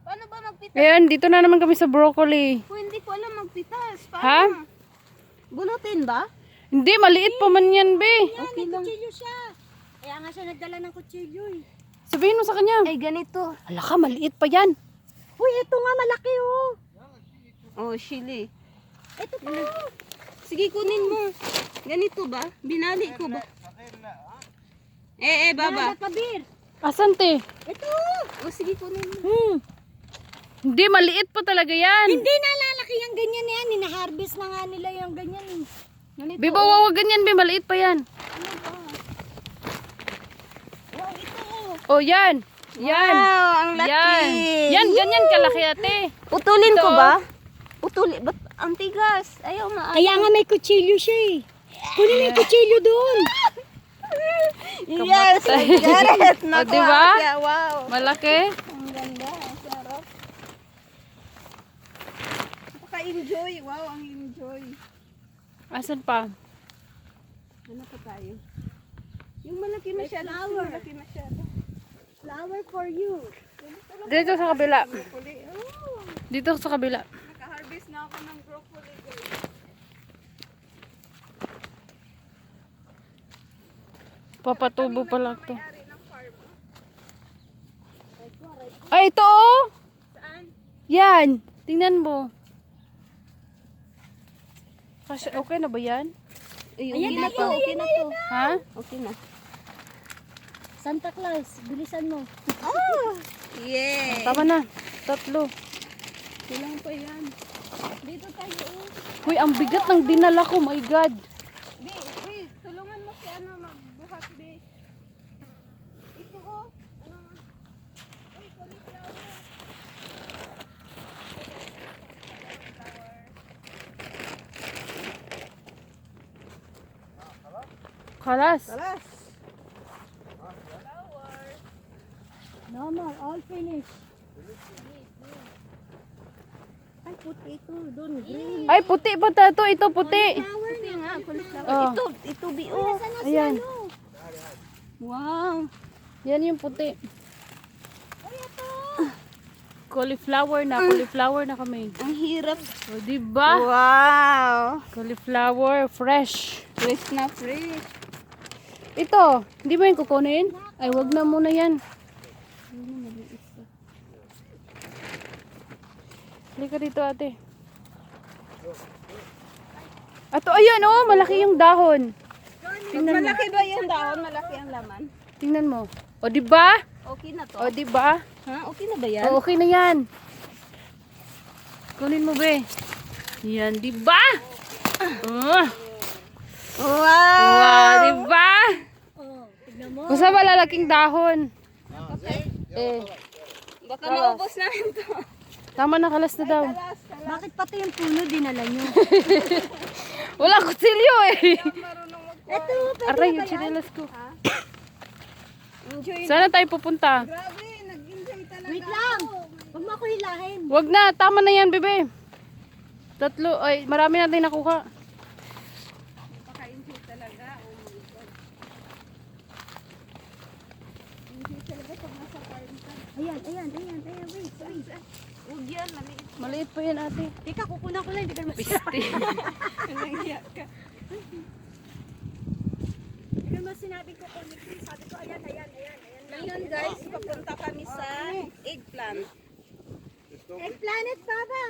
Paano ba magpitas? Ayan, dito na naman kami sa broccoli. Oh, hindi ko alam magpitas. Paano? Ha? Bunutin ba? Hindi, maliit pa man yan, be. Okay lang. Kutsilyo siya. Kaya nga siya nagdala ng kutsilyo eh. Sabihin mo sa kanya. Ay, ganito. Hala ka, maliit pa yan. Uy, ito nga malaki oh. Oh, chili. Ito pa. Sige, kunin mo. Ganito ba? Binali ko ba? Baba. Kabir. Asan, te? Ito. Oh, sige, kunin mo. Hindi, maliit pa talaga yan. Hindi nalalaki yung ganyan yan. Hina-harvest na nga nila yung ganyan eh. Ganito. Be, wag ganyan, be. Maliit pa yan. Wow, ito. Oh, yan. Yan. Wow, ang laki. Yan. Yan, ganyan kalaki, ate. Putulin ko Ito. ba? Putulin. Ba't ang tigas? Ayaw maayos. Kaya nga may kutsilyo siya eh. Kunin mo yung kutsilyo doon. Yes, I get it. O, Naku, diba? Asya, wow. Malaki. Ang ganda. Ang sarap. Napaka-enjoy. Wow, ang enjoy. Asan pa? Ano pa tayo? Yung malaki masyado. flower. Malaki masyado. Flower for you. Dito sa kabila. Broccoli. Oh, Dito sa kabila. naka-harvest na ako ng broccoli, guys. Papatubo pala to. May-ari ng farm. Ay, ito oh. Saan? Yan. Tingnan mo. Kasi okay na ba yan? Ay, Ayan okay na, na to. ayan Okay na, na to. Ha? Okay na. Santa Claus, bilisan mo. Oh! Yeah! Tama na. Tatlo. Kailangan pa yan. Dito tayo. Oh. Uy, ang bigat ng dinala ko. My God. Be, wait. Tulungan mo si ano magbuhat, be. Ito, oh. Ano? Uy, cauliflower. Kalas. Talas. No more, all finished. Ay, puti ito. Doon, green. Ay, puti pa tato. Ito puti. Puti nga, cauliflower. Oh. Ito, be, oh. Ayan. Wow. Yan yung puti. Cauliflower na kami. Ang hirap. O, diba? Wow. Cauliflower, fresh. Fresh na fresh. Ito, hindi ba yung kukunin? Ay, wag na muna yan. Halika dito, ate. Ato, ayan oh, malaki yung dahon. Malaki ba yung dahon? Malaki ang laman? Tingnan mo. O, diba? Okay na to. O, diba? Ha? Okay na ba yan? O, okay na yan. Kunin mo, be. Yan, diba? Oh. Wow. Wow, diba? Oh, tignan mo. Gusto ba lalaking dahon? Eh, Baka maubos namin to. tama na, kalas na daw. Talas, talas. Bakit pati yung puno dinala nyo? Wala kutsilyo eh. Marunong mag- Ito, Aray, yung chinelas ko. Enjoy. Saan na tayo pupunta? Grabe, nag-enjoy talaga. wait lang. Huwag mo ako hilahin. Wag na, tama na yan, bebe. Tatlo, ay, marami natin nakuha. Napaka-enjoy talaga. Oh my God. Enjoy talaga pag nasa farm ka. Ayan, wait. Huwag yan, maliit. Maliit pa yan, ate. Teka, kukunan ko lang, hindi ka masaya. Nanghiya ka. Hindi mo sinabi ko kung sabi ko, ayan. Ngayon guys, papunta kami sa eggplant. Eggplanet, Baba.